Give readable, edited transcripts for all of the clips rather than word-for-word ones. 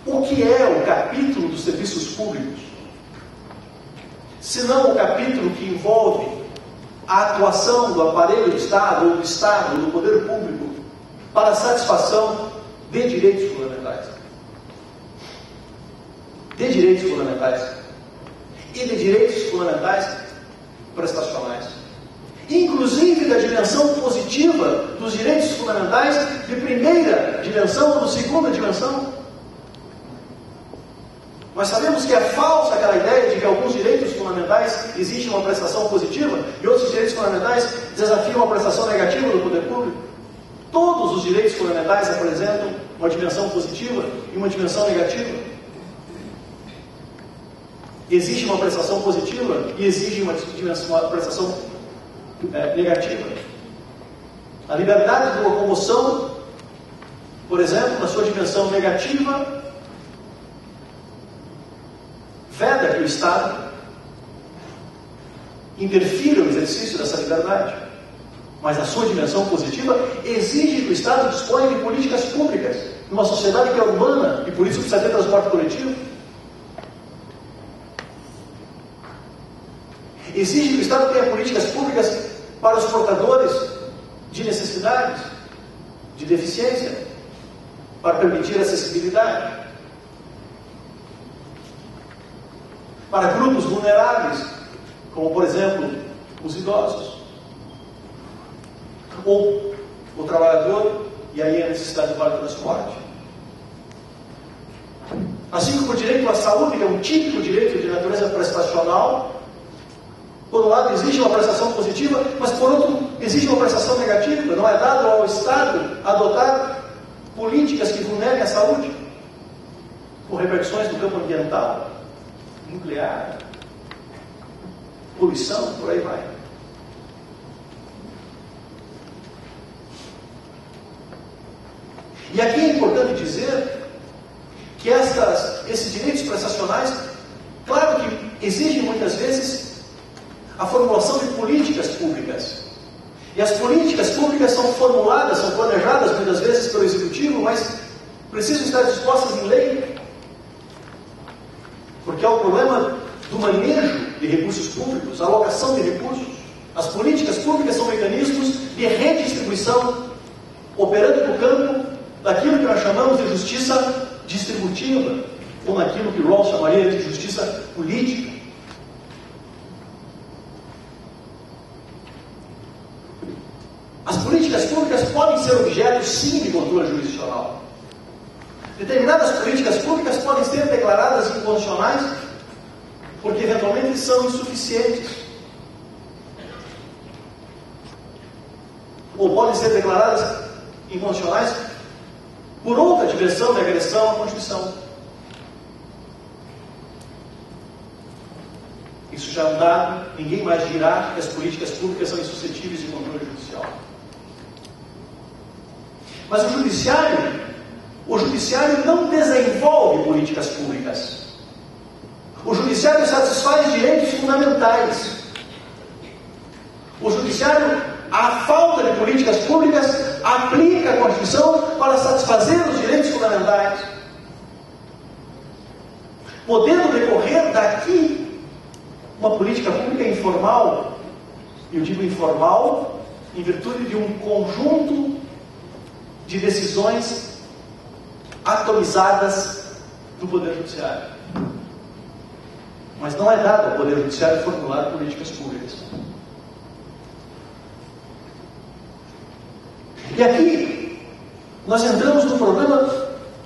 o que é o capítulo dos serviços públicos, se não o capítulo que envolve a atuação do aparelho do Estado, ou do Estado, ou do poder público, para a satisfação de direitos fundamentais. De direitos fundamentais. E de direitos fundamentais prestacionais. Inclusive da dimensão positiva dos direitos fundamentais de primeira dimensão ou de segunda dimensão. Nós sabemos que é falsa aquela ideia de que alguns direitos fundamentais existe uma prestação positiva e outros direitos fundamentais desafiam a prestação negativa do poder público. Todos os direitos fundamentais apresentam uma dimensão positiva e uma dimensão negativa. Existe uma prestação positiva e exige uma prestação negativa. A liberdade de locomoção, por exemplo, na sua dimensão negativa, veda que o Estado interfira no exercício dessa liberdade. Mas na sua dimensão positiva, exige que o Estado disponha de políticas públicas, numa sociedade que é urbana e por isso precisa ter transporte coletivo. Exige que o Estado tenha políticas públicas para os portadores de necessidades, de deficiência, para permitir acessibilidade, para grupos vulneráveis, como por exemplo os idosos, ou o trabalhador, e aí a necessidade do vale transporte. Assim como o direito à saúde, que é um típico direito de natureza prestacional. Por um lado existe uma prestação positiva, mas por outro existe uma prestação negativa. Não é dado ao Estado adotar políticas que vulnerem a saúde, com repercussões no campo ambiental, nuclear, poluição, por aí vai. E aqui é importante dizer que esses direitos prestacionais, claro que exigem muitas vezes a formulação de políticas públicas. E as políticas públicas são formuladas, são planejadas muitas vezes pelo Executivo, mas precisam estar dispostas em lei. Porque é o problema do manejo de recursos públicos, a alocação de recursos. As políticas públicas são mecanismos de redistribuição, operando no campo daquilo que nós chamamos de justiça distributiva, ou naquilo que Rawls chamaria de justiça política. As políticas públicas podem ser objeto, sim, de controle jurisdicional. Determinadas políticas públicas podem ser declaradas inconstitucionais porque eventualmente são insuficientes. Ou podem ser declaradas inconstitucionais por outra dimensão de agressão à Constituição. Isso já é um dado, ninguém mais dirá que as políticas públicas são insuscetíveis de controle judicial. Mas o judiciário não desenvolve políticas públicas. O judiciário satisfaz direitos fundamentais. O judiciário, à falta de políticas públicas, aplica a Constituição para satisfazer os direitos fundamentais. Podendo decorrer daqui uma política pública informal, eu digo informal, em virtude de um conjunto de decisões atomizadas do Poder Judiciário. Mas não é dado ao Poder Judiciário formular políticas públicas. E aqui nós entramos no problema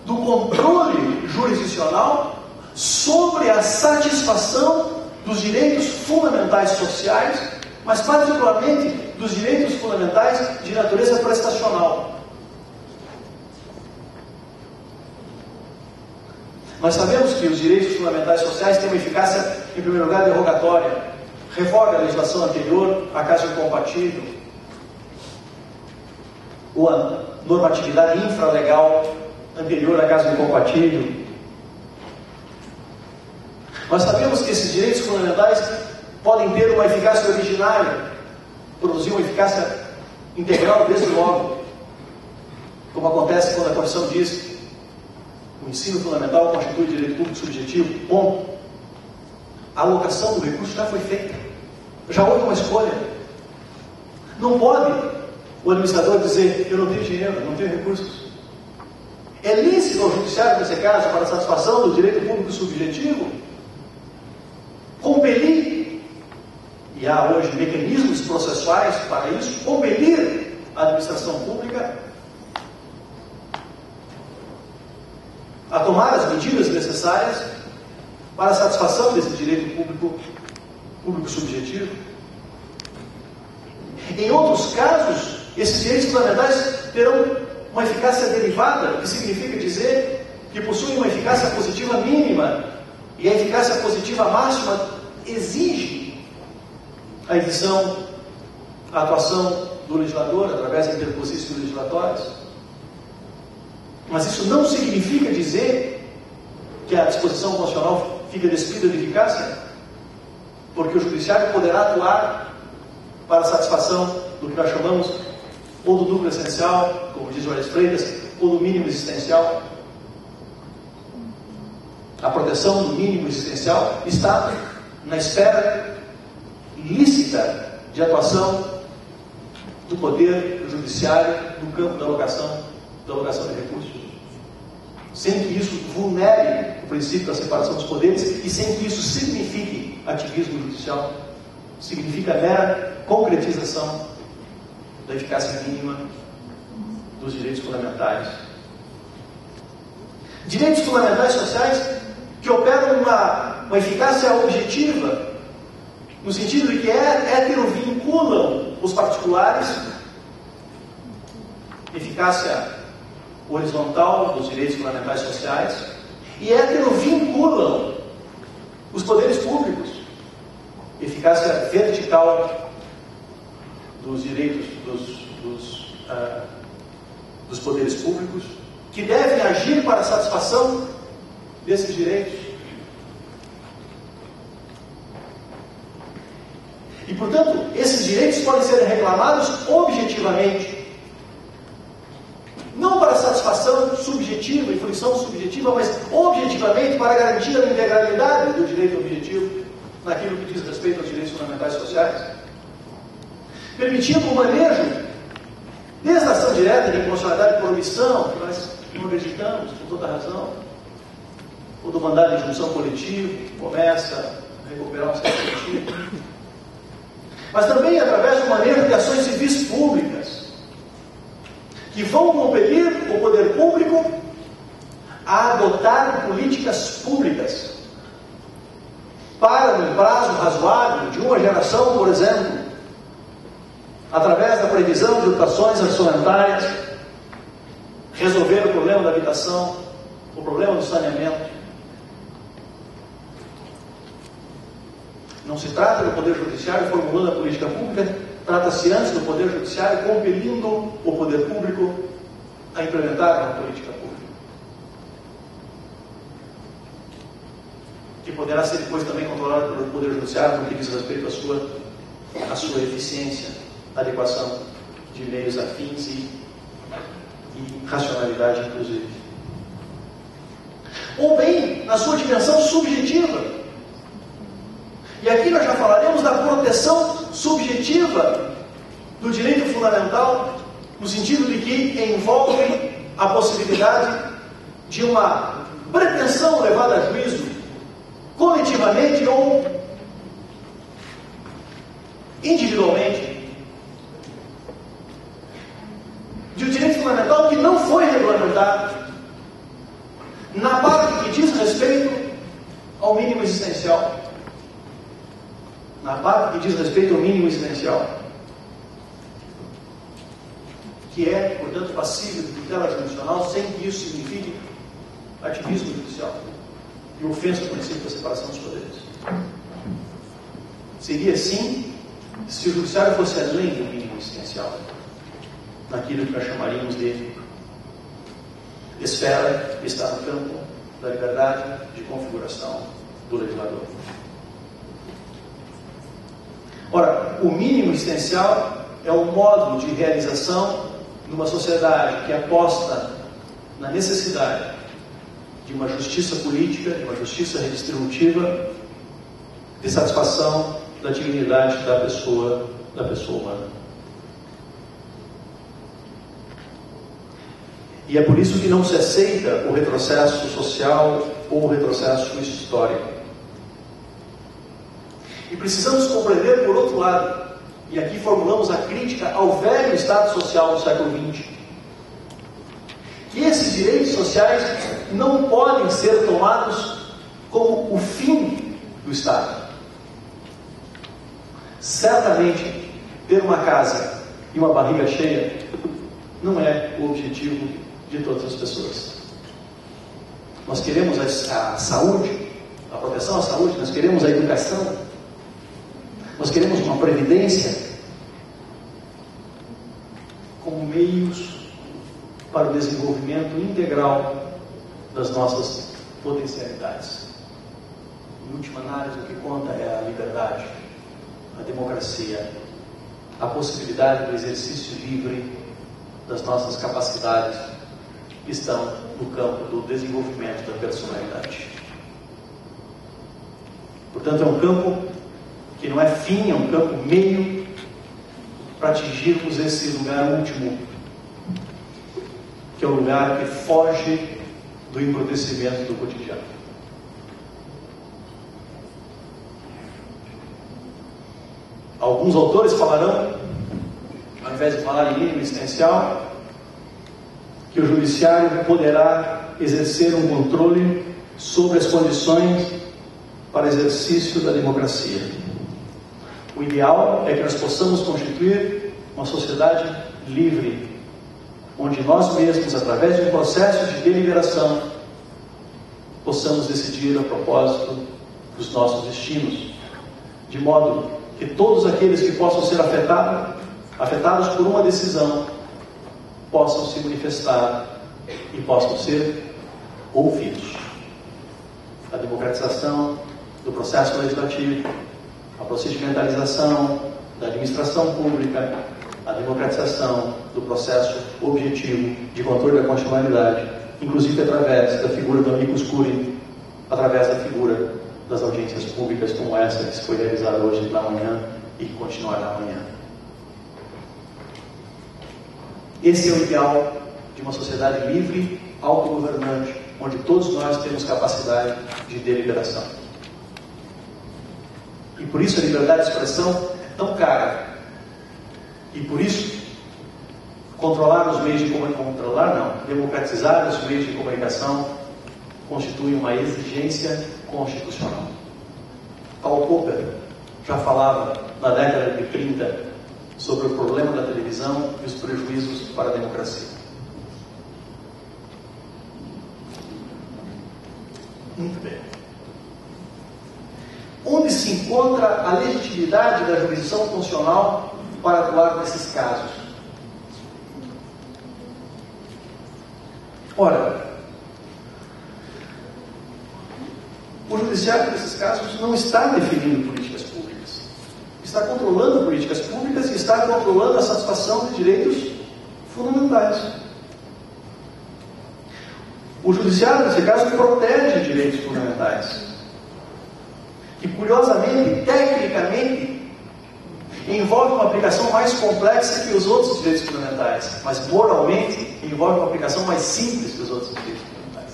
do controle jurisdicional sobre a satisfação dos direitos fundamentais sociais, mas particularmente dos direitos fundamentais de natureza prestacional. Nós sabemos que os direitos fundamentais sociais têm uma eficácia, em primeiro lugar, derrogatória. Revoga a legislação anterior, a caso incompatível, ou a normatividade infralegal anterior a caso incompatível. Nós sabemos que esses direitos fundamentais podem ter uma eficácia originária, produzir uma eficácia integral desde logo, como acontece quando a Constituição diz: o O ensino fundamental constitui direito público subjetivo, ponto. A alocação do recurso já foi feita. Já houve uma escolha. Não pode o administrador dizer, eu não tenho dinheiro, não tenho recursos. É lícito ao judiciário, nesse caso, para a satisfação do direito público subjetivo, compelir, e há hoje mecanismos processuais para isso, compelir a administração pública a tomar as medidas necessárias para a satisfação desse direito público subjetivo. Em outros casos, esses direitos fundamentais terão uma eficácia derivada, que significa dizer que possuem uma eficácia positiva mínima, e a eficácia positiva máxima exige a edição, a atuação do legislador através de interposições legislatórias. Mas isso não significa dizer que a disposição constitucional fica despida de eficácia, porque o judiciário poderá atuar para a satisfação do que nós chamamos ou do núcleo essencial, como diz Juarez Freitas, ou do mínimo existencial. A proteção do mínimo existencial está na esfera lícita de atuação do poder judiciário no campo da alocação de recursos, sem que isso vulnere o princípio da separação dos poderes e sem que isso signifique ativismo judicial. Significa mera concretização da eficácia mínima dos direitos fundamentais. Direitos fundamentais sociais que operam uma eficácia objetiva, no sentido de que heterovinculam os particulares, eficácia horizontal dos direitos fundamentais sociais, e heterovinculam os poderes públicos, eficácia vertical dos direitos dos poderes públicos, que devem agir para a satisfação desses direitos. E, portanto, esses direitos podem ser reclamados objetivamente, não para satisfação subjetiva e fruição subjetiva, mas objetivamente para garantir a integralidade do direito objetivo naquilo que diz respeito aos direitos fundamentais sociais, permitindo o manejo desde a ação direta de inconstitucionalidade por omissão, que nós não acreditamos, com toda razão, ou do mandado de injunção coletivo, que começa a recuperar um certo sentido, mas também através do manejo de ações civis públicas, que vão compelir o poder público a adotar políticas públicas para, num prazo razoável, de uma geração, por exemplo, através da previsão de dotações orçamentárias, resolver o problema da habitação, o problema do saneamento. Não se trata do Poder Judiciário formulando a política pública, trata-se antes do Poder Judiciário compelindo o Poder Público a implementar uma política pública, que poderá ser depois também controlada pelo Poder Judiciário no que diz respeito à sua eficiência, adequação de meios afins e racionalidade, inclusive. Ou bem, na sua dimensão subjetiva. E aqui nós já falaremos da proteção subjetiva do direito fundamental, no sentido de que envolve a possibilidade de uma pretensão levada a juízo coletivamente ou individualmente, de um direito fundamental que não foi regulamentado na parte que diz respeito ao mínimo existencial. Na parte que diz respeito ao mínimo existencial, que é, portanto, passível de tutela jurisdicional, sem que isso signifique ativismo judicial e ofensa ao princípio da separação dos poderes. Seria assim se o judiciário fosse além do mínimo existencial, naquilo que nós chamaríamos de esfera que está no campo da liberdade de configuração do legislador. Ora, o mínimo existencial é o modo de realização numa sociedade que aposta na necessidade de uma justiça política, de uma justiça redistributiva, de satisfação da dignidade da pessoa humana. E é por isso que não se aceita o retrocesso social ou o retrocesso histórico. E precisamos compreender, por outro lado, e aqui formulamos a crítica ao velho Estado Social do século XX, que esses direitos sociais não podem ser tomados como o fim do Estado. Certamente, ter uma casa e uma barriga cheia não é o objetivo de todas as pessoas. Nós queremos a saúde, a proteção à saúde, nós queremos a educação, nós queremos uma previdência como meios para o desenvolvimento integral das nossas potencialidades. Em última análise, o que conta é a liberdade, a democracia, a possibilidade do exercício livre das nossas capacidades que estão no campo do desenvolvimento da personalidade. Portanto, é um campo que não é fim, é um campo meio para atingirmos esse lugar último, que é o lugar que foge do embrutecimento do cotidiano. Alguns autores falarão, ao invés de falar em mínimo existencial, que o judiciário poderá exercer um controle sobre as condições para exercício da democracia. O ideal é que nós possamos constituir uma sociedade livre, onde nós mesmos, através de um processo de deliberação, possamos decidir a propósito dos nossos destinos, de modo que todos aqueles que possam ser afetados por uma decisão possam se manifestar e possam ser ouvidos. A democratização do processo legislativo, a procedimentalização da administração pública, a democratização do processo objetivo de controle da constitucionalidade, inclusive através da figura do amicus curiae, através da figura das audiências públicas como essa que foi realizada hoje pela manhã e que continuará amanhã. Esse é o ideal de uma sociedade livre, autogovernante, onde todos nós temos capacidade de deliberação. E por isso a liberdade de expressão é tão cara. E por isso, democratizar os meios de comunicação constitui uma exigência constitucional. Karl Popper já falava na década de 30 sobre o problema da televisão e os prejuízos para a democracia. Muito bem. Onde se encontra a legitimidade da jurisdição constitucional para atuar nesses casos? Ora, o judiciário nesses casos não está definindo políticas públicas. Está controlando políticas públicas e está controlando a satisfação de direitos fundamentais. O judiciário, nesse caso, protege direitos fundamentais. Que, curiosamente, tecnicamente, envolve uma aplicação mais complexa que os outros direitos fundamentais, mas moralmente envolve uma aplicação mais simples que os outros direitos fundamentais.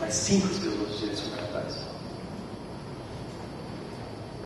Mais simples que os outros direitos fundamentais.